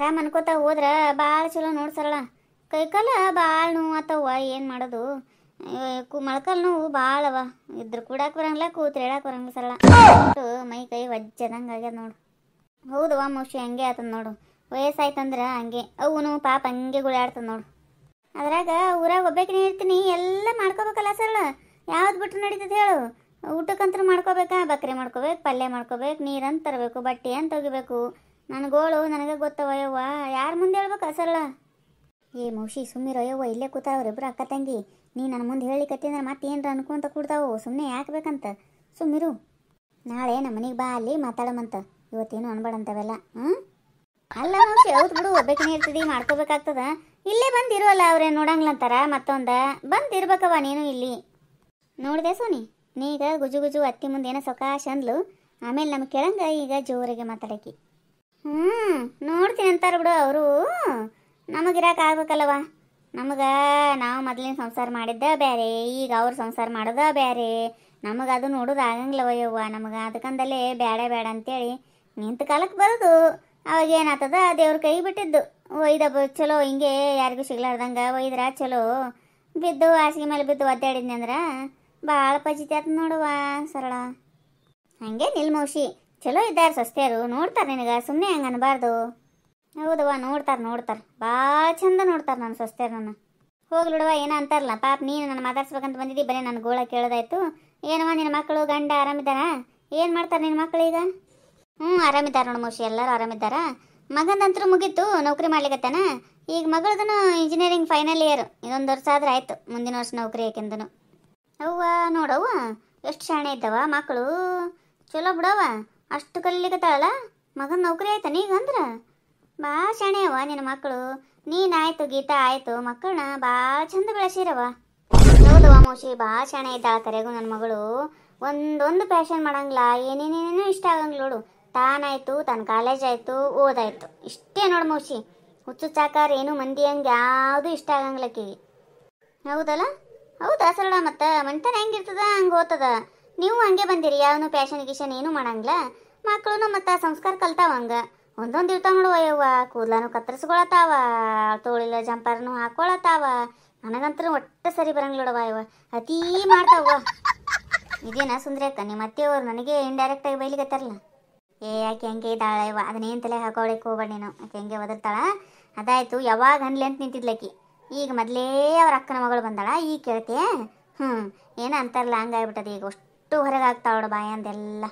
ಆರಾಮ್ ಅನ್ಕೋತ ಹೋದ್ರ ಭಾಳ ಚಲೋ ನೋಡ್ ಸರಳ. ಕೈಕಾಲ ಭಾಳ ನೋವು ಆತವ, ಏನು ಮಾಡೋದು. ಮೊಳಕಾಲು ನೋವು ಭಾಳ ಅವ. ಇದ್ರ ಕೂಡಕ್ಕೆ ಬರಂಗಿಲ್ಲ, ಕೂತ್ರೆ ಹೇಳಕ್ಕೆ ಬರಂಗಿಲ್ಲ ಸರಳ. ಮೈ ಕೈ ವಜ್ಜದಂಗೆ ಆಗ್ಯದ ನೋಡು. ಹೌದವ ಮೋಶಿ, ಹಂಗೆ ಆತದ ನೋಡು. ವಯಸ್ಸಾಯ್ತಂದ್ರೆ ಹಂಗೆ ಅವನು ಪಾಪ ಹಂಗೆ ಗುಳಾಡ್ತದ ನೋಡು. ಅದ್ರಾಗ ಊರಾಗ ಒಬ್ಬೇಕಿನೇ ಇರ್ತೀನಿ, ಎಲ್ಲ ಮಾಡ್ಕೋಬೇಕಲ್ಲ ಸರಳ. ಯಾವ್ದು ಬಿಟ್ರೆ ನಡೀತದೆ ಹೇಳು. ಊಟಕ್ಕಂತೂ ಮಾಡ್ಕೋಬೇಕಾ, ಬಕ್ರೆ ಮಾಡ್ಕೋಬೇಕು, ಪಲ್ಯ ಮಾಡ್ಕೋಬೇಕು, ನೀರಂತ ತರಬೇಕು, ಬಟ್ಟೆ ಅಂತ ಒಗಿಬೇಕು. ನನಗೋಳು ನನಗೆ ಗೊತ್ತವ ಯವ್ವ, ಯಾರ ಮುಂದೆ ಹೇಳ್ಬೇಕ ಸರಳ. ಏ ಮೌಶಿ ಸುಮ್ಮನಿರೋ ಯವ್ವ, ಇಲ್ಲೇ ಕೂತಾವ್ರಿಬ್ರು ಅಕ್ಕ ತಂಗಿ. ನೀ ನನ್ನ ಮುಂದೆ ಹೇಳಿಕತ್ತಿ ಮತ್ತೆ ಏನರ ಅನ್ಕೊಂತ ಕೂಡ್ತಾವು. ಸುಮ್ಮನೆ ಯಾಕೆ ಬೇಕಂತ ಸುಮ್ಮಿರು. ನಾಳೆ ನಮ್ಮ ಮನೆಗೆ ಬಾ, ಅಲ್ಲಿ ಮಾತಾಡಮಂತ. ಇವತ್ತೇನು ಅನ್ಬೇಡಂತವೆಲ್ಲ. ಅಲ್ಲ ಮೌಶಿ, ಹೌದು ಬಿಡು, ಒಬ್ಬಕಿನೇ ಇರ್ತದಿ, ಮಾಡ್ಕೋಬೇಕಾಗ್ತದ. ಇಲ್ಲೇ ಬಂದಿರೋಲ್ಲ, ಅವ್ರೇನು ನೋಡಂಗ್ಲ ಅಂತಾರ. ಮತ್ತೊಂದ ಬಂದಿರ್ಬೇಕವ ನೀನು ಇಲ್ಲಿ. ನೋಡಿದೆ ಸೋನಿ, ನೀಗ ಗುಜು ಗುಜು ಅತ್ತಿ ಮುಂದೆ ಏನೋ ಸೊಕಾಶ ಅಂದ್ಲು. ಆಮೇಲೆ ನಮ್ಗೆ ಕೆಳಂಗ ಈಗ ಜೋರಿಗೆ ಮಾತಾಡಕಿ. ನೋಡ್ತೀನಿ ಅಂತಾರ ಬಿಡು ಅವರು. ನಮಗಿರಾಕ ಆಗ್ಬೇಕಲ್ಲವ. ನಮಗೆ ನಾವು ಮೊದಲಿನ ಸಂಸಾರ ಮಾಡಿದ್ದ ಬೇರೆ, ಈಗ ಅವ್ರ ಸಂಸಾರ ಮಾಡೋದ ಬೇರೆ. ನಮಗೆ ಅದು ನೋಡೋದು ಆಗಂಗಿಲ್ಲವ ಯವ್ವ. ನಮಗೆ ಅದಕ್ಕಂದಲೇ ಬೇಡ ಬೇಡ ಅಂತೇಳಿ ನಿಂತ ಕಾಲಕ್ಕೆ ಬರೋದು. ಅವಾಗ ಏನಾಗ್ತದ, ದೇವ್ರ ಕೈ ಬಿಟ್ಟಿದ್ದು. ಒಯ್ದ ಚಲೋ ಹಿಂಗೆ ಯಾರಿಗೂ ಸಿಗ್ಲಾರ್ದಂಗೆ ಒಯ್ದ್ರ ಚಲೋ. ಬಿದ್ದು ಹಾಸಿಗೆ ಮೇಲೆ ಬಿದ್ದು ಒದ್ದಾಡಿದ್ನಿ ಅಂದ್ರೆ ಭಾಳ ಪಜಿತಿ ಆತ ನೋಡುವ ಸರಳ. ಹಂಗೆ ನಿಲ್ಮೌಶಿ, ಚಲೋ ಇದ್ದಾರೆ ಸಸ್ತಿಯರು, ನೋಡ್ತಾರೆ ನಿನಗೆ, ಸುಮ್ಮನೆ ಹಂಗೆ ಅನ್ಬಾರ್ದು. ಹೌದವ್ವ, ನೋಡ್ತಾರೆ ಭಾಳ ಚಂದ ನೋಡ್ತಾರೆ ನನ್ನ ಸಸ್ತಿಯರು. ನನ್ನ ಹೋಗ್ಲಿಡುವ, ಏನೋ ಅಂತಾರಲ್ಲ ಪಾಪ, ನೀನು ನನ್ನ ಮಾತಾಡ್ಸ್ಬೇಕಂತ ಬಂದಿದ್ದಿ, ಬರೀ ನನ್ನ ಗೋಳ ಕೇಳೋದಾಯ್ತು. ಏನವ ನಿನ್ನ ಮಕ್ಕಳು ಗಂಡ ಆರಾಮಿದ್ದಾರ? ಏನು ಮಾಡ್ತಾರೆ ನಿನ್ನ ಮಕ್ಕಳೀಗ? ಆರಾಮಿದ್ದಾರೆ ನೋಡು ಮೌಶಿ, ಎಲ್ಲರೂ ಆರಾಮಿದ್ದಾರ. ಮಗಂದಂತರೂ ಮುಗೀತು, ನೌಕರಿ ಮಾಡ್ಲಿಕ್ಕತ್ತಾನ. ಈಗ ಮಗಳದನು ಇಂಜಿನಿಯರಿಂಗ್ ಫೈನಲ್ ಇಯರ್. ಇದೊಂದು ವರ್ಷ ಆದ್ರೆ ಆಯ್ತು, ಮುಂದಿನ ವರ್ಷ ನೌಕರಿ ಯಾಕೆಂದನು. ಅವ್ವ ನೋಡವ್ವ, ಎಷ್ಟು ಶಾಣೆ ಇದ್ದವ ಮಕ್ಕಳು. ಚಲೋ ಬಿಡವ, ಅಷ್ಟು ಕಲೀಲಿಕತ್ತಾಳಲ್ಲ. ಮಗನ ನೌಕರಿ ಆಯ್ತಾನ ಈಗ ಅಂದ್ರೆ ಭಾಳ ಶಾಣೆ ಅವ ನಿನ್ನ ಮಕ್ಕಳು. ನೀನಾಯ್ತು, ಗೀತಾ ಆಯ್ತು, ಮಕ್ಕಳನ್ನ ಭಾಳ ಚಂದ ಬೆಳೆಸಿರವ. ಹೌದವ ಮೌಶಿ, ಭಾಳ ಶಾಣೆ ಇದ್ದಾಳ ಕರೆಗೂ ನನ್ನ ಮಗಳು. ಒಂದೊಂದು ಪ್ಯಾಷನ್ ಮಾಡಂಗಿಲ್ಲ, ಏನೇನೇನೇನೂ ಇಷ್ಟ ಆಗಂಗಿಲ್ಲ ನೋಡು. ತಾನಾಯ್ತು, ತನ್ನ ಕಾಲೇಜ್ ಆಯಿತು, ಓದಾಯ್ತು, ಇಷ್ಟೇ ನೋಡು ಮೌಶಿ. ಹುಚ್ಚು ಚಾಕಾರ ಏನು ಮಂದಿ ಹಂಗೆ ಯಾವುದೂ ಇಷ್ಟ ಆಗಂಗಿಲ್ಲಕ್ಕಿ. ಹೌದಲ್ಲ? ಹೌದಾ ಸರಳ? ಮತ್ತು ಮನ್ತನ ಹೆಂಗಿರ್ತದ ಹಂಗೆ ಓದ್ತದ. ನೀವು ಹಂಗೆ ಬಂದಿರಿ, ಯಾವನು ಪ್ಯಾಷನ್ ಗೀಷನ್ ಏನೂ ಮಾಡಂಗಿಲ್ಲ. ಮಕ್ಕಳು ಮತ್ತು ಸಂಸ್ಕಾರ ಕಲ್ತಾವ ಹಂಗೆ. ಒಂದೊಂದು ಇರ್ತಾವ ನೋಡುವ ಯವ್ವ. ಕೂದಲೂ ಕತ್ತರಿಸ್ಕೊಳತ್ತಾವ, ತೋಳಿಲ್ಲ ಜಂಪರ್ನು ಹಾಕೊಳತ್ತಾವ. ನನಗಂತೂ ಒಟ್ಟು ಸರಿ ಬರಂಗಿಲ್ಲ ನೋಡವ ಯವ್ವ, ಅತೀ ಮಾಡ್ತಾವ. ಇದೇನ ಸುಂದ್ರಕ್ಕ, ನಿಮ್ಮ ಅತ್ತೆಯವರು ನನಗೆ ಇಂಡೈರೆಕ್ಟಾಗಿ ಬೈಲಿಕತ್ತಾರಲ್ಲ. ಯಾಕೆ ಹೆಂಗೆ ಇದ್ದಾಳ ಯವ್ವ, ಅದನ್ನೇನು ತಲೆ ಹಾಕೋಳಕ್ಕೆ ಹೋಗ್ಬೇಡ ನೀನು. ಆಕೆ ಹೆಂಗೆ ಒದರ್ತಾಳ ಅದಾಯ್ತು. ಯಾವಾಗ ಅನ್ಲಿ ಅಂತ ನಿಂತಿದ್ಲಕ್ಕಿ, ಈಗ ಮೊದಲೇ ಅವ್ರ ಅಕ್ಕನ ಮಗಳು ಬಂದಾಳ, ಈಗ ಕೇಳ್ತೆ. ಏನೋ ಅಂತಾರಲ್ಲ, ಹಂಗಾಗ್ಬಿಟ್ಟದ. ಈಗ ಅಷ್ಟು ಹೊರಗೆ ಆಗ್ತಾವಳ ಬಾಯ ಅಂದೆಲ್ಲ.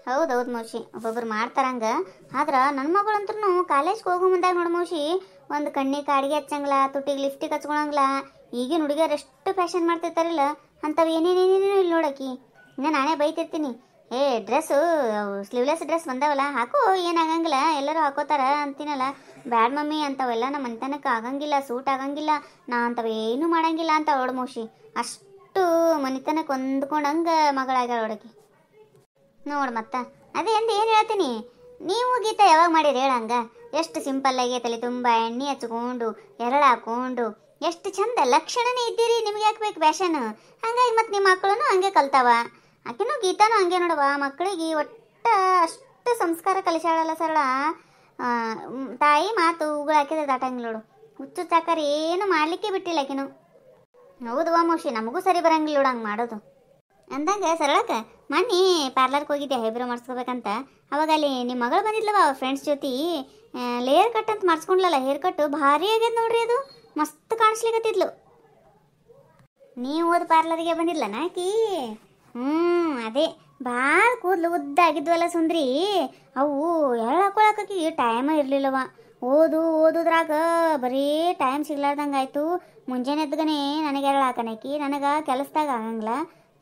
ಹೌದೌದು ಮೌಶಿ, ಒಬ್ಬೊಬ್ರು ಮಾಡ್ತಾರಂಗ. ಆದ್ರೆ ನನ್ನ ಮಗಳಂತೂ ಕಾಲೇಜ್ಗೆ ಹೋಗೋ ಮುಂದಾಗ ನೋಡು ಮೌಶಿ, ಒಂದು ಕಣ್ಣಿಗೆ ಕಾಡಿಗೆ ಹಚ್ಚಂಗಿಲ್ಲ, ತುಟ್ಟಿಗೆ ಲಿಫ್ಟಿಗೆ ಹಚ್ಕೊಳಂಗಿಲ್ಲ. ಈಗಿನ ಹುಡುಗಿಯರು ಎಷ್ಟು ಫ್ಯಾಷನ್ ಮಾಡ್ತಿರ್ತಾರಿಲ್ಲ, ಅಂಥವು ಏನೇನೇನೇನೂ ಇಲ್ಲಿ ನೋಡಕ್ಕಿ. ಇನ್ನು ನಾನೇ ಬೈತಿರ್ತೀನಿ, ಡ್ರೆಸ್ಸು ಸ್ಲೀವ್ಲೆಸ್ ಡ್ರೆಸ್ ಬಂದಾವಲ್ಲ ಹಾಕು, ಏನಾಗಂಗಿಲ್ಲ, ಎಲ್ಲರೂ ಹಾಕೋತಾರ ಅಂತೀನಲ್ಲ. ಬ್ಯಾಡ್ ಮಮ್ಮಿ, ಅಂಥವೆಲ್ಲ ನಮ್ಮ ಮನೆತನಕ್ಕೆ ಆಗಂಗಿಲ್ಲ, ಸೂಟ್ ಆಗಂಗಿಲ್ಲ, ನಾ ಅಂಥವೇನು ಮಾಡಂಗಿಲ್ಲ ಅಂತ ಅವಳು ಮೌಶಿ. ಅಷ್ಟು ಮನೆತನಕ್ಕೆ ಹೊಂದ್ಕೊಂಡಂಗೆ ಮಗಳಾಗ್ಯಾಳ ಹುಡುಗಿ ನೋಡು. ಮತ್ತೆ ಅದೇ ಎಂದು ಏನು ಹೇಳ್ತೀನಿ, ನೀವು ಗೀತಾ ಯಾವಾಗ ಮಾಡಿರಿ ಹೇಳಂಗ? ಎಷ್ಟು ಸಿಂಪಲ್ಲಾಗಿ ತಲೆ ತುಂಬ ಎಣ್ಣೆ ಹಚ್ಕೊಂಡು ಎರಳು ಹಾಕೊಂಡು ಎಷ್ಟು ಚಂದ ಲಕ್ಷಣನೇ ಇದ್ದೀರಿ. ನಿಮ್ಗೆ ಯಾಕೆ ಬೇಕು ಫ್ಯಾಷನ್? ಹಂಗಾಗಿ ಮತ್ತು ನಿಮ್ಮ ಮಕ್ಕಳು ಹಂಗೆ ಕಲ್ತಾವ. ಆಕೆನೂ ಗೀತಾನು ಹಂಗೆ ನೋಡವ, ಮಕ್ಕಳಿಗೆ ಒಟ್ಟು ಅಷ್ಟು ಸಂಸ್ಕಾರ ಕಲಿಸಾಳಲ್ಲ ಸರಳ. ತಾಯಿ ಮಾತು ಉಗುಳು ಹಾಕಿದ್ರೆ ದಾಟಂಗಿಲ್ಲ ನೋಡು. ಹುಚ್ಚು ಚಾಕಾರ ಏನು ಮಾಡಲಿಕ್ಕೆ ಬಿಟ್ಟಿಲ್ಲ ಆಕೆನು. ಹೌದವ ಮೌಶಿ, ನಮಗೂ ಸರಿ ಬರಂಗಿಲ್ಲ ನೋಡು ಹಂಗೆ ಮಾಡೋದು. ಅಂದಂಗೆ ಸರಳಕ್ಕೆ ಮೊನ್ನೆ ಪಾರ್ಲರ್ಗೆ ಹೋಗಿದ್ದೆ ಐಬ್ರೋ ಮಾಡಿಸ್ಕೋಬೇಕಂತ. ಅವಾಗ ಅಲ್ಲಿ ನಿಮ್ಮ ಮಗಳು ಬಂದಿದ್ಲವ ಅವ್ರ ಫ್ರೆಂಡ್ಸ್ ಜೊತೆ. ಲೇಯರ್ ಕಟ್ ಅಂತ ಮಾಡಿಸ್ಕೊಂಡ್ಲಲ್ಲ, ಹೇರ್ ಕಟ್ಟು ಭಾರಿ ಆಗ್ಯದ ನೋಡ್ರಿ, ಅದು ಮಸ್ತ್ ಕಾಣಿಸ್ಲಿಕತ್ತಿದ್ಲು. ನೀವು ಹೋದ ಪಾರ್ಲರ್ಗೆ ಬಂದಿದ್ಲನ ಆಕಿ? ಅದೇ ಭಾಳ ಕೂದಲು ಉದ್ದಾಗಿದ್ವಲ್ಲ ಸುಂದ್ರಿ, ಅವು ಎಳ್ಳು ಹಾಕೊಳಕಿ ಟೈಮ ಇರಲಿಲ್ಲವ. ಓದುದ್ರಾಗ ಬರೀ ಟೈಮ್ ಸಿಗ್ಲಾರ್ದಂಗೆ ಆಯಿತು. ಮುಂಜಾನೆ ಎದ್ಗನೆ ನನಗೆ ಎಳ್ಳು ಹಾಕನಕಿ, ನನಗೆ ಕೆಲಸದಾಗ ಆಗಂಗಿಲ್ಲ.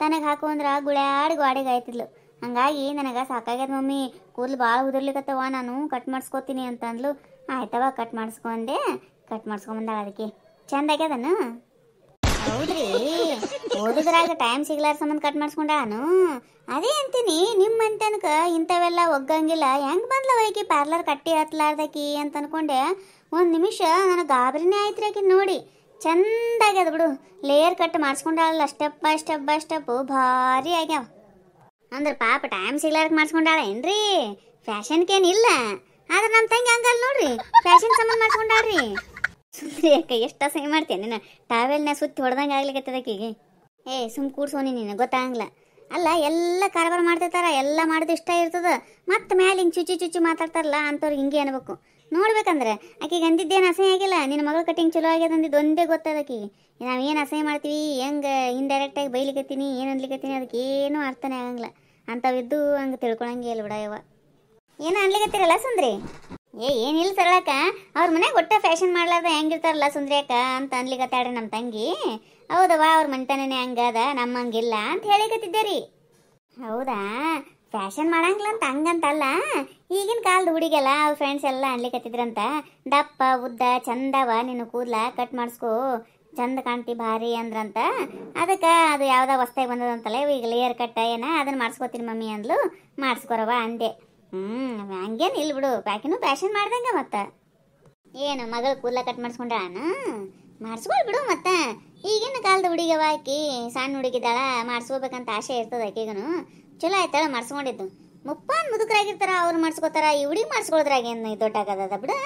ತನಗೆ ಹಾಕು ಅಂದ್ರೆ ಗುಳ್ಯಾಡಿ ಗಾಡಿಗೆ ಆಯ್ತಿದ್ಲು. ಹಂಗಾಗಿ ನನಗೆ ಸಾಕಾಗ್ಯದ ಮಮ್ಮಿ, ಕೂದಲು ಭಾಳ ಉದುರ್ಲಿಕತ್ತವ, ನಾನು ಕಟ್ ಮಾಡಿಸ್ಕೋತೀನಿ ಅಂತ ಅಂದ್ಲು. ಆಯ್ತವ ಕಟ್ ಮಾಡಿಸ್ಕೊಂಡೆ, ಕಟ್ ಮಾಡಿಸ್ಕೊಂಬಂದಾಳ. ಅದಕ್ಕೆ ಚಂದ ಆಗ್ಯದನು? ಹೌದ್ರಿ, ಓದುದ್ರಾಗ ಟೈಮ್ ಸಿಗ್ಲಾರ ಸಂಬಂಧ ಕಟ್ ಮಾಡಿಸ್ಕೊಂಡಾನು. ಅದೇ ಅಂತೀನಿ, ನಿಮ್ಮ ಅಂತನಕ ಇಂಥವೆಲ್ಲ ಒಗ್ಗಂಗಿಲ್ಲ, ಹೆಂಗೆ ಬಂದ್ಲವ ಈಕಿ ಪಾರ್ಲರ್ ಕಟ್ಟಿ ಹತ್ಲಾರ್ದಕಿ ಅಂತ ಅನ್ಕೊಂಡೆ. ಒಂದು ನಿಮಿಷ ನನಗೆ ಗಾಬರಿನೇ ಆಯ್ತು ಆಕಿ ನೋಡಿ. ಚಂದ ಆಗ್ಯದ ಬಿಡು, ಲೇಯರ್ ಕಟ್ ಮಾಡಿಸ್ಕೊಂಡಾಳಲ್ಲ, ಸ್ಟೆಪ್ ಬೈ ಸ್ಟೆಪ್ಪು ಭಾರಿ ಆಗ್ಯಾವ. ಅಂದ್ರೆ ಪಾಪ ಟೈಮ್ ಸಿಗ್ಲಾರ್ದಕ್ಕೆ ಮಾಡಿಸ್ಕೊಂಡಾಳ ಏನ್ರಿ? ಫ್ಯಾಷನ್ಗೇನಿಲ್ಲ. ಆದ್ರೆ ನಮ್ಮ ತಂಗಿ ಹಂಗಲ್ಲ ನೋಡ್ರಿ, ಫ್ಯಾಷನ್ ಸಂಬಂಧ ಮಾಡ್ಕೊಂಡಾಡ್ರಿ. ಸುಂದ್ರಿ ಅಕ್ಕ ಎಷ್ಟು ಅಸಹ್ಯ ಮಾಡ್ತೇನೆ ನೀನು, ಟಾವೆಲ್ನ ಸುತ್ತಿ ಹೊಡೆದಂಗೆ ಆಗ್ಲಿಕ್ಕೆ ಆಕಿಗೆ. ಸುಮ್ ಕೂಡ್ಸೋನಿ ನೀನು ಗೊತ್ತಾಗಲ್ಲ. ಅಲ್ಲ ಎಲ್ಲ ಕಾರವಾರ ಮಾಡ್ತಿರ್ತಾರ, ಎಲ್ಲ ಮಾಡೋದು ಇಷ್ಟ ಇರ್ತದ, ಮತ್ತೆ ಮ್ಯಾಲೆ ಹಿಂಗೆ ಚುಚ್ಚಿ ಮಾತಾಡ್ತಾರಲ್ಲ ಅಂಥವ್ರಿಗೆ ಹಿಂಗೆ ಅನ್ಬೇಕು. ನೋಡ್ಬೇಕಂದ್ರೆ ಆಕಿಗೆ ಅಂದಿದ್ದೇನು ಅಸಹ್ಯ ಆಗಿಲ್ಲ, ನಿನ್ನ ಮಗಳ ಕಟ್ಟಿಂಗ್ ಚಲೋ ಆಗ್ಯದ ಅಂದಿದ್ದು ಒಂದೇ ಗೊತ್ತದ ಆಕಿಗೆ. ನಾವು ಏನು ಅಸಹ್ಯ ಮಾಡ್ತೀವಿ, ಹೆಂಗೆ ಇಂಡೈರೆಕ್ಟಾಗಿ ಬೈಲಿಕತ್ತೀನಿ, ಏನು ಅನ್ಲಿಕತ್ತೀನಿ ಅದಕ್ಕೆ ಏನೂ ಅರ್ಥನೇ ಆಗಂಗಿಲ್ಲ. ಅಂಥವಿದ್ದು ಹಂಗೆ ತಿಳ್ಕೊಳಂಗೆ ಇಲ್ಲ ಬಿಡಯವ. ಏನು ಅನ್ಲಿಕತ್ತೀರಲ್ಲ ಸುಂದ್ರಿ? ಏನಿಲ್ಲ ಸರಳಕ್ಕ, ಅವ್ರ ಮನೆಗೆ ಒಟ್ಟೆ ಫ್ಯಾಷನ್ ಮಾಡ್ಲಾರ್ದ ಹೆಂಗಿರ್ತಾರಲ್ಲ ಸುಂದ್ರಿ ಅಕ್ಕ ಅಂತ ಅನ್ಲಿಕತ್ತಾಡ್ರಿ ನಮ್ಮ ತಂಗಿ. ಹೌದವ್ವ, ಅವ್ರ ಮನೆತನನೇ ಹಂಗದ, ನಮ್ಮ ಹಂಗಿಲ್ಲ ಅಂತ ಹೇಳಿಕತ್ತಿದ್ದೆ ರೀ. ಹೌದಾ, ಫ್ಯಾಷನ್ ಮಾಡಂಗಿಲ್ಲ ಅಂತ ಹಂಗಂತಲ್ಲ, ಈಗಿನ ಕಾಲದ ಹುಡುಗೆಲ್ಲ ಅವ್ರ ಫ್ರೆಂಡ್ಸ್ ಎಲ್ಲ ಅನ್ಲಿಕತ್ತಿದ್ರಂತ, ದಪ್ಪ ಉದ್ದ ಚಂದವ ನಿನ್ನ ಕೂದಲ ಕಟ್ ಮಾಡಿಸ್ಕೋ, ಚಂದ ಕಾಣ್ತಿ ಭಾರಿ ಅಂದ್ರಂತ. ಅದಕ್ಕೆ ಅದು ಯಾವ್ದೋ ಹೊಸ್ತಾಗಿ ಬಂದದಂತಲ್ಲ ಈಗ ಲೇಯರ್ ಕಟ್ ಏನ, ಅದನ್ನ ಮಾಡಿಸ್ಕೋತೀನಿ ಮಮ್ಮಿ ಅಂದ್ಲು, ಮಾಡಿಸ್ಕೊರವ ಅಂದೆ. ಹಂಗೇನು ಇಲ್ಲ ಬಿಡು, ಪ್ಯಾಕಿನೂ ಫ್ಯಾಷನ್ ಮಾಡ್ದಂಗೆ. ಮತ್ತೆ ಏನು ಮಗಳು ಕೂದಲ ಕಟ್ ಮಾಡಿಸ್ಕೊಂಡ್ರಾನು? ಮಾಡಿಸ್ಕೊಳ್ ಬಿಡು. ಮತ್ತೆ ಈಗಿನ ಕಾಲದ ಹುಡುಗಿವ ಆಕಿ, ಸಣ್ಣ ಹುಡುಗಿದಾಳ, ಮಾಡಿಸ್ಕೋಬೇಕಂತ ಆಸೆ ಇರ್ತದ ಆಕಿಗನು. ಚಲೋ ಆಯ್ತಾಳ ಮಾಡಿಸ್ಕೊಂಡಿದ್ದು. ಮುಪ್ಪಾನ್ ಮುದುಕರಾಗಿರ್ತಾರ, ಅವ್ರು ಮಾಡಿಸ್ಕೋತಾರ, ಈ ಹುಡುಗಿ ಮಾಡಿಸ್ಕೊಳದ್ರಾಗ ಏನು ದೊಡ್ಡ ಆಗದ ಬಿಡು.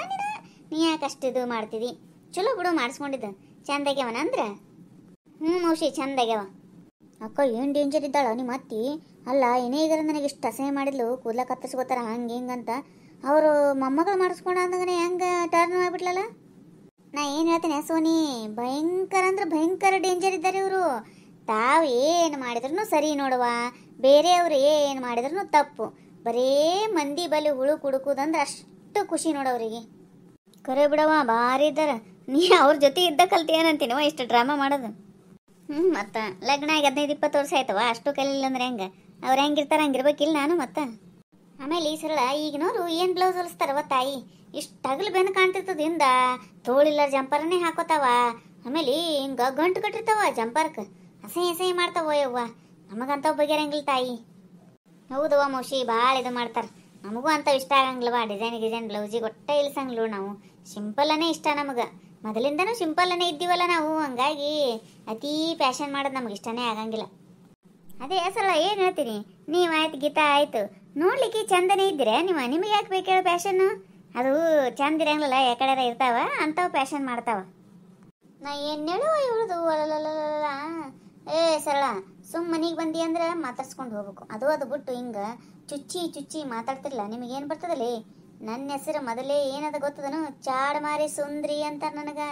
ನೀ ಯಾಕೆ ಅಷ್ಟಿದು ಮಾಡ್ತಿದಿ? ಚಲೋ ಬಿಡು ಮಾಡಿಸ್ಕೊಂಡಿದ್ದು, ಚಂದಾಗ್ಯವನ ಅಂದ್ರೆ. ಮೌಶಿ ಚಂದಾಗ್ಯವ. ಅಕ್ಕ ಏನು ಡೇಂಜರ್ ಇದ್ದಾಳ ನಿಮ್ಮ ಅತ್ತಿ. ಅಲ್ಲ ಏನೇ ಈಗ ನನಗೆ ಇಷ್ಟು ಅಸಹ್ಯ ಮಾಡಿದ್ಲು, ಕೂದಲ ಕತ್ತರಿಸ್ಕೋತಾರ ಹಂಗೆ ಹಿಂಗಂತ. ಅವರು ಮೊಮ್ಮಗಳು ಮಾಡಿಸ್ಕೊಂಡ ಅಂದಾಗನೆ ಹೆಂಗೆ ಟರ್ನ್ ಆಗ್ಬಿಟ್ಲಲ್ಲ. ನಾ ಏನು ಹೇಳ್ತೇನೆ ಸೋನಿ, ಭಯಂಕರ ಅಂದ್ರೆ ಭಯಂಕರ ಡೇಂಜರ್ ಇದ್ದಾರೆ ಇವರು. ತಾವು ಏನು ಮಾಡಿದ್ರು ಸರಿ ನೋಡುವ, ಬೇರೆಯವ್ರು ಏನು ಮಾಡಿದ್ರು ತಪ್ಪು. ಬರೇ ಮಂದಿ ಬಲಿ ಹುಳು ಕುಡುಕುದಂದ್ರೆ ಅಷ್ಟು ಖುಷಿ ನೋಡೋರಿಗೆ. ಕರೆ ಬಿಡವ, ಭಾರಿ ಇದ್ದಾರ. ನೀ ಅವ್ರ ಜೊತೆ ಇದ್ದ ಕಲ್ತಿ ಏನಂತೀನವ ಇಷ್ಟು ಡ್ರಾಮಾ ಮಾಡೋದು. ಮತ್ತು ಲಗ್ನ ಆಗಿ 15-20 ವರ್ಷ ಆಯ್ತವ, ಅಷ್ಟು ಕಲಿಲ್ಲ ಅಂದ್ರೆ ಹೆಂಗೆ? ಅವ್ರು ಹೆಂಗಿರ್ತಾರೆ ಹಂಗಿರ್ಬೇಕಿಲ್ಲ ನಾನು. ಮತ್ತೆ ಆಮೇಲೆ ಈ ಸರಳ ಈಗಿನವರು ಏನು ಬ್ಲೌಸ್ ಹೊಲಿಸ್ತಾರವ ತಾಯಿ, ಇಷ್ಟು ಅಗಲು ಬೆನ್ನು ಕಾಣ್ತಿರ್ತದ, ಹಿಂದ ತೋಳಿಲ್ಲ ಜಂಪರನ್ನೇ ಹಾಕೋತಾವ, ಆಮೇಲೆ ಹಿಂಗೆ ಗಂಟು ಕಟ್ಟಿರ್ತಾವ ಜಂಪರ್ಕ್, ಅಸಹ್ಯ ಮಾಡ್ತಾವ ಯವ್ವ. ನಮಗಂತವ್ ಬಗೆರಂಗಿಲ್ಲ ತಾಯಿ. ಹೌದವ ಮೌಶಿ, ಭಾಳ ಇದು ಮಾಡ್ತಾರೆ. ನಮಗೂ ಅಂಥವು ಇಷ್ಟ ಆಗಂಗಿಲ್ಲವ, ಡಿಸೈನ್ ಬ್ಲೌಸಿಗೆ ಒಟ್ಟೆ ಇಲ್ಸಂಗಿಲ್ಲ ನಾವು. ಸಿಂಪಲ್ಲನೇ ಇಷ್ಟ ನಮಗೆ, ಮೊದಲಿಂದನೂ ಸಿಂಪಲ್ಲನೇ ಇದ್ದೀವಲ್ಲ ನಾವು, ಹಂಗಾಗಿ ಅತೀ ಫ್ಯಾಷನ್ ಮಾಡೋದು ನಮ್ಗೆ ಇಷ್ಟನೇ ಆಗಂಗಿಲ್ಲ. ಅದೇ ಸರಳ ಏನು ಹೇಳ್ತೀನಿ, ನೀವಾಯ್ತು ಗೀತಾ ಆಯಿತು, ನೋಡ್ಲಿಕ್ಕೆ ಚಂದನೇ ಇದ್ದೀರಾ ನೀವು, ನಿಮಗೆ ಯಾಕೆ ಬೇಕೇಳ ಫ್ಯಾಷನ್ನು? ಅದು ಚಂದ ಇರಂಗಿಲ್ಲ, ಯಾಕಡೆ ಇರ್ತಾವ ಅಂಥವು ಫ್ಯಾಷನ್ ಮಾಡ್ತಾವ. ನಾ ಏನು ಹೇಳುವ ಇವಳದು ಅಲ್ಲಲ್ಲ. ಸರಳ ಸುಮ್ಮ ಮನೆಗೆ ಬಂದಿ ಅಂದ್ರೆ ಮಾತಾಡ್ಸ್ಕೊಂಡು ಹೋಗ್ಬೇಕು, ಅದು ಬಿಟ್ಟು ಹಿಂಗೆ ಚುಚ್ಚಿ ಮಾತಾಡ್ತಿರ್ಲ, ನಿಮಗೇನು ಬರ್ತದಲ್ಲಿ? ನನ್ನ ಹೆಸರು ಮೊದಲೇ ಏನದ ಗೊತ್ತದನು, ಚಾಡ್ ಮಾರಿ ಸುಂದ್ರಿ ಅಂತಾರೆ ನನಗೆ.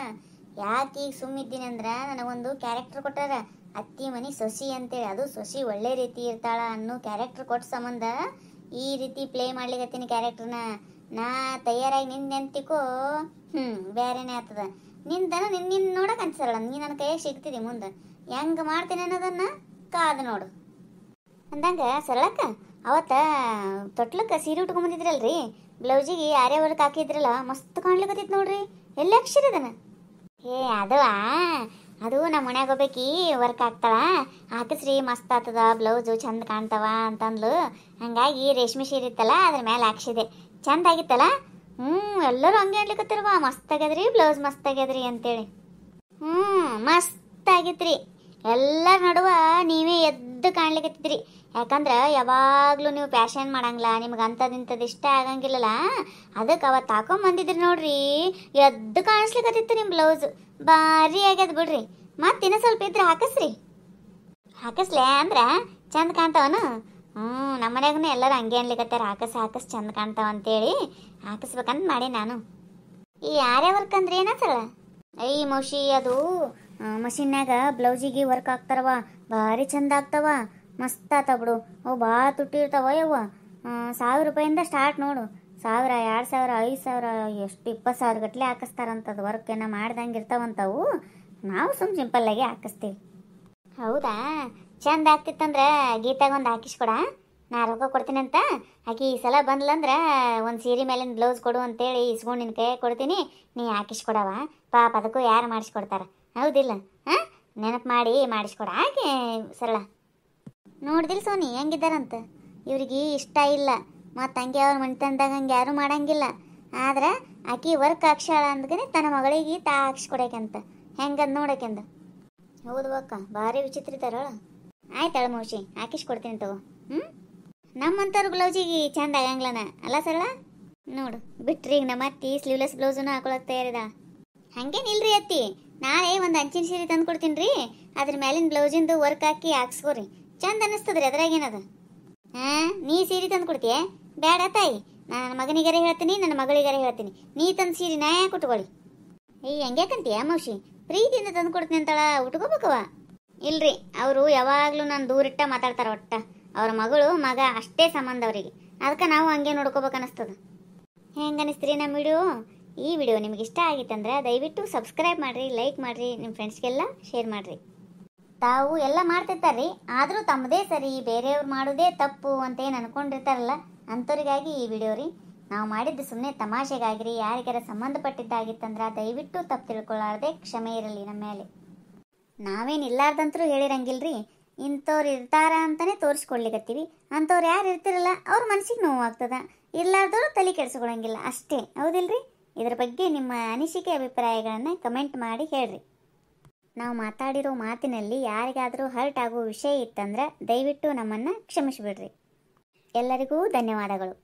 ಯಾಕೆ ಈಗ ಸುಮ್ಮಿದ್ದೀನಿ ಅಂದ್ರೆ ನನಗೊಂದು ಕ್ಯಾರೆಕ್ಟರ್ ಕೊಟ್ಟಾರ, ಅತ್ತಿ ಮನೆ ಸೊಸಿ ಅಂತೇಳಿ. ಅದು ಸೊಸಿ ಒಳ್ಳೆ ರೀತಿ ಇರ್ತಾಳ ಅನ್ನೋ ಕ್ಯಾರೆಕ್ಟರ್ ಕೊಟ್ಟ ಸಂಬಂಧ ಈ ರೀತಿ ಪ್ಲೇ ಮಾಡ್ಲಿಕತ್ತೀನಿ ಕ್ಯಾರೆಕ್ಟರ್ನ. ನಾ ತಯಾರಾಗಿ ನಿಂದೆಂತಿಕೋ ಬೇರೆನೇ ಆಗ್ತದ. ನಿಂದನ ನಿನ್ನ ನೋಡಕ್ ಅನ್ಸರಲ್ಲ, ನೀ ನನ್ನ ಕೈಯಾಗ ಸಿಗ್ತಿದಿ ಮುಂದೆ, ಹೆಂಗೆ ಮಾಡ್ತೀನಿ ಅನ್ನೋದನ್ನ ಕಾದು ನೋಡು ಅಂದಂಗ. ಸರಳಕ್ಕ ಅವತ್ತ ತೊಟ್ಲಕ್ಕೆ ಸೀರೆ ಉಟ್ಕೊಂಬಂದಿದ್ರಲ್ರಿ, ಬ್ಲೌಸಿಗೆ ಆರ್ಯ ವರ್ಕ್ ಹಾಕಿದ್ರಲ್ಲ, ಮಸ್ತ್ ಕಾಣ್ಲಿಕತ್ತಿತ್ತು ನೋಡ್ರಿ. ಎಲ್ಲ ಅಕ್ಷರದನ? ಅದು ನಮ್ಮ ಮನ್ಯಾಗ ಹೋಗ್ಬೇಕಿ ವರ್ಕ್ ಆಗ್ತಾಳ, ಹಾಕಿಸ್ರಿ ಮಸ್ತ್ ಆಗ್ತದ ಬ್ಲೌಸು, ಚಂದ ಕಾಣ್ತಾವ ಅಂತಂದ್ಲು. ಹಂಗಾಗಿ ರೇಷ್ಮೆ ಸೀರೆ ಇತ್ತಲ್ಲ ಅದ್ರ ಮೇಲೆ ಹಾಕ್ಸಿದೆ, ಚಂದ ಆಗಿತ್ತಲ್ಲ. ಎಲ್ಲರೂ ಹಂಗೆ ಅನ್ಲಿಕತ್ತಿರವ, ಮಸ್ತ್ ಆಗ್ಯದ್ರಿ ಬ್ಲೌಸ್, ಮಸ್ತ್ ಆಗ್ಯದ್ರಿ ಅಂತೇಳಿ. ಮಸ್ತ್ ಆಗಿತ್ರಿ. ಎಲ್ಲರ ನಡುವ ನೀವೇ ಎದ್ದು ಕಾಣ್ಲಿಕತ್ತಿದ್ರಿ. ಯಾಕಂದ್ರೆ ಯಾವಾಗ್ಲೂ ನೀವು ಫ್ಯಾಷನ್ ಮಾಡಂಗಿಲ್ಲ, ನಿಮ್ಗೆ ಅಂಥದ್ದು ಇಷ್ಟ ಆಗಂಗಿಲ್ಲಲ್ಲ, ಅದಕ್ಕೆ ಅವತ್ತು ಹಾಕೊಂಬಂದಿದ್ರಿ ನೋಡ್ರಿ, ಎದ್ದು ಕಾಣಿಸ್ಲಿಕತ್ತಿತ್ತು ನಿಮ್ಮ ಬ್ಲೌಸ್. ಭಾರಿ ಆಗ್ಯದ ಬಿಡ್ರಿ. ಮತ್ತಿನ್ನ ಸ್ವಲ್ಪ ಇದ್ರೆ ಹಾಕಿಸ್ಲೆ ಅಂದ್ರೆ ಚಂದ ಕಾಣ್ತಾವನು. ನಮ್ಮ ಮನ್ಯಾಗೂ ಎಲ್ಲರೂ ಹಂಗೆ ಅನ್ಲಿಕತ್ತಾರ, ಹಾಕಸ್ ಚಂದ ಕಾಣ್ತಾವ ಅಂತೇಳಿ ಹಾಕಿಸ್ಬೇಕಂತ ಮಾಡಿ ನಾನು. ಈ ಆರ್ಯ ವರ್ಕ್ ಅಂದ್ರೆ ಏನಸಲ್ಲ? ಮೌಶಿ, ಅದು ಮಷಿನ್ಯಾಗ ಬ್ಲೌಸಿಗೆ ವರ್ಕ್ ಹಾಕ್ತಾರವ, ಭಾರಿ ಚಂದ ಆಗ್ತಾವ, ಮಸ್ತ್ ಆತಾವ ಬಿಡು. ಅವು ಭಾಳ ತುಟ್ಟಿರ್ತಾವ ಯವ್ವ. 1000 ರೂಪಾಯಿಂದ ಸ್ಟಾರ್ಟ್ ನೋಡು, 1000, 2000, 5000, ಎಷ್ಟು 20,000 ಗಟ್ಲೆ ಹಾಕಿಸ್ತಾರಂಥದ್ದು. ವರ್ಕ್ ಏನೋ ಮಾಡ್ದಂಗೆ ಇರ್ತಾವಂತವು. ನಾವು ಸಿಂಪಲ್ಲಾಗಿ ಹಾಕಿಸ್ತೀವಿ. ಹೌದಾ, ಚಂದ ಆಗ್ತಿತ್ತಂದ್ರೆ ಗೀತಾಗೊಂದು ಹಾಕಿಸ್ಕೊಡ, ನಾ ರೊಕ್ಕ ಕೊಡ್ತೀನಂತ. ಆಕಿ ಈ ಸಲ ಬಂದ್ಲಂದ್ರೆ ಒಂದು ಸೀರೆ ಮೇಲಿನ ಬ್ಲೌಸ್ ಕೊಡು ಅಂತೇಳಿ ಇಸ್ಕೊಂಡು ನಿನ್ನ ಕೈ ಕೊಡ್ತೀನಿ, ನೀ ಹಾಕಿಸ್ಕೊಡವ. ಪಾಪ ಅದಕ್ಕೂ ಯಾರು ಮಾಡಿಸ್ಕೊಡ್ತಾರ, ಹೌದಿಲ್ಲ? ನೆನಪು ಮಾಡಿ ಮಾಡಿಸ್ಕೊಡ ಹಾಗೆ ಸರಳ. ನೋಡ್ದಿಲ್ಲ ಸೋನಿ ಹೆಂಗಿದ್ದಾರಂತ? ಇವ್ರಿಗೆ ಇಷ್ಟ ಇಲ್ಲ, ಮತ್ತು ಹಂಗೆ ಅವ್ರ ಮನೆತನದಾಗ ಹಂಗೆ ಯಾರೂ ಮಾಡಂಗಿಲ್ಲ. ಆದ್ರೆ ಆಕಿ ವರ್ಕ್ ಹಾಕ್ಸಾಳ ಅಂದ್ಕನೆ ತನ್ನ ಮಗಳಿಗೆ ಹಾಕ್ಸ್ಕೊಡಕಂತ, ಹೆಂಗದ್ ನೋಡಕ್ಕೆಂದ. ಹೌದು ಅಕ್ಕ, ಭಾರಿ ವಿಚಿತ್ರ ಇದ್ದಾರಳ. ಆಯ್ತಾಳ ಮೌಶಿ, ಹಾಕಿಸ್ಕೊಡ್ತೀನಿ ತಗೋ. ನಮ್ಮಂಥವ್ರ ಬ್ಲೌಸಿಗೆ ಚಂದ ಆಗಂಗ್ಲನ ಅಲ್ಲ ಸರಳ? ನೋಡು ಬಿಟ್ರಿ ಈಗ ನಮ್ಮ ಅತ್ತಿ ಸ್ಲೀವ್ಲೆಸ್ ಬ್ಲೌಸನ್ನು ಹಾಕೊಳಕ್ ತಯಾರಿದ. ಹಂಗೇನಿಲ್ರಿ ಅತ್ತಿ, ನಾಳೆ ಒಂದು ಅಂಚಿನ ಸೀರೆ ತಂದು ಕೊಡ್ತೀನಿ ರೀ. ಅದ್ರ ಮೇಲಿನ ಬ್ಲೌಸಿಂದು ವರ್ಕ್ ಹಾಕಿ ಹಾಕ್ಸ್ಕೋರಿ, ಚಂದ ಅನ್ನಿಸ್ತದ್ರಿ. ಅದ್ರಾಗೇನದ? ನೀ ಸೀರೆ ತಂದು ಕೊಡ್ತೀಯ? ಬೇಡ ತಾಯಿ, ನಾನು ನನ್ನ ಮಗನಿಗಾರೆ ಹೇಳ್ತೀನಿ, ನನ್ನ ಮಗಳಿಗಾರೆ ಹೇಳ್ತೀನಿ. ನೀ ತಂದು ಸೀರೆ ನಾ ಯಾಕೆ ಉಟ್ಕೊಳ್ಳಿ? ಹೆಂಗ್ಯಾಕಂತೀಯ ಮೌಶಿ? ಪ್ರೀತಿಯಿಂದ ತಂದು ಕೊಡ್ತೀನಿ ಅಂತಾಳ, ಉಟ್ಕೋಬೇಕವ. ಇಲ್ರಿ, ಅವರು ಯಾವಾಗಲೂ ನಾನು ದೂರಿಟ್ಟ ಮಾತಾಡ್ತಾರ. ಒಟ್ಟ ಅವ್ರ ಮಗಳು ಮಗ ಅಷ್ಟೇ ಸಂಬಂಧ ಅವರಿಗೆ. ಅದಕ್ಕೆ ನಾವು ಹಂಗೆ ನೋಡ್ಕೋಬೇಕು ಅನ್ನಿಸ್ತದ. ಹೆಂಗೆ ಅನ್ನಿಸ್ತೀರಿ ನಮ್ಮ ವಿಡಿಯೋ? ಈ ವಿಡಿಯೋ ನಿಮ್ಗೆ ಇಷ್ಟ ಆಗಿತ್ತಂದ್ರೆ ದಯವಿಟ್ಟು ಸಬ್ಸ್ಕ್ರೈಬ್ ಮಾಡಿರಿ, ಲೈಕ್ ಮಾಡಿರಿ, ನಿಮ್ಮ ಫ್ರೆಂಡ್ಸ್ಗೆಲ್ಲ ಶೇರ್ ಮಾಡಿರಿ. ತಾವು ಎಲ್ಲ ಮಾಡ್ತಿರ್ತಾರ್ರಿ, ಆದರೂ ತಮ್ಮದೇ ಸರಿ, ಬೇರೆಯವ್ರು ಮಾಡೋದೇ ತಪ್ಪು ಅಂತೇನು ಅನ್ಕೊಂಡಿರ್ತಾರಲ್ಲ, ಅಂಥವ್ರಿಗಾಗಿ ಈ ವಿಡಿಯೋ ರೀ. ನಾವು ಮಾಡಿದ್ದು ಸುಮ್ಮನೆ ತಮಾಷೆಗಾಗಿರಿ. ಯಾರಿಗಾರ ಸಂಬಂಧಪಟ್ಟಿದ್ದಾಗಿತ್ತಂದ್ರೆ ದಯವಿಟ್ಟು ತಪ್ಪು ತಿಳ್ಕೊಳ್ಳಾರ್ದೆ ಕ್ಷಮೆ ಇರಲಿ ನಮ್ಮ ಮೇಲೆ. ನಾವೇನು ಇಲ್ಲಾರ್ದಂತರೂ ಹೇಳಿರಂಗಿಲ್ರಿ. ಇಂಥವ್ರು ಇರ್ತಾರ ಅಂತಲೇ ತೋರಿಸ್ಕೊಡ್ಲಿಕತ್ತೀವಿ. ಅಂಥವ್ರು ಯಾರು ಇರ್ತಿರಲ್ಲ ಅವ್ರ ಮನಸ್ಸಿಗೆ ನೋವಾಗ್ತದ. ಇರ್ಲಾರ್ದವ್ರು ತಲೆ ಕೆಡಿಸ್ಕೊಳಂಗಿಲ್ಲ ಅಷ್ಟೇ, ಹೌದಿಲ್ರಿ? ಇದ್ರ ಬಗ್ಗೆ ನಿಮ್ಮ ಅನಿಸಿಕೆ ಅಭಿಪ್ರಾಯಗಳನ್ನು ಕಮೆಂಟ್ ಮಾಡಿ ಹೇಳ್ರಿ. ನಾವು ಮಾತಾಡಿರೋ ಮಾತಿನಲ್ಲಿ ಯಾರಿಗಾದರೂ ಹರ್ಟ್ ಆಗೋ ವಿಷಯ ಇತ್ತಂದ್ರೆ ದಯವಿಟ್ಟು ನಮ್ಮನ್ನು ಕ್ಷಮಿಸಿಬಿಡ್ರಿ. ಎಲ್ಲರಿಗೂ ಧನ್ಯವಾದಗಳು.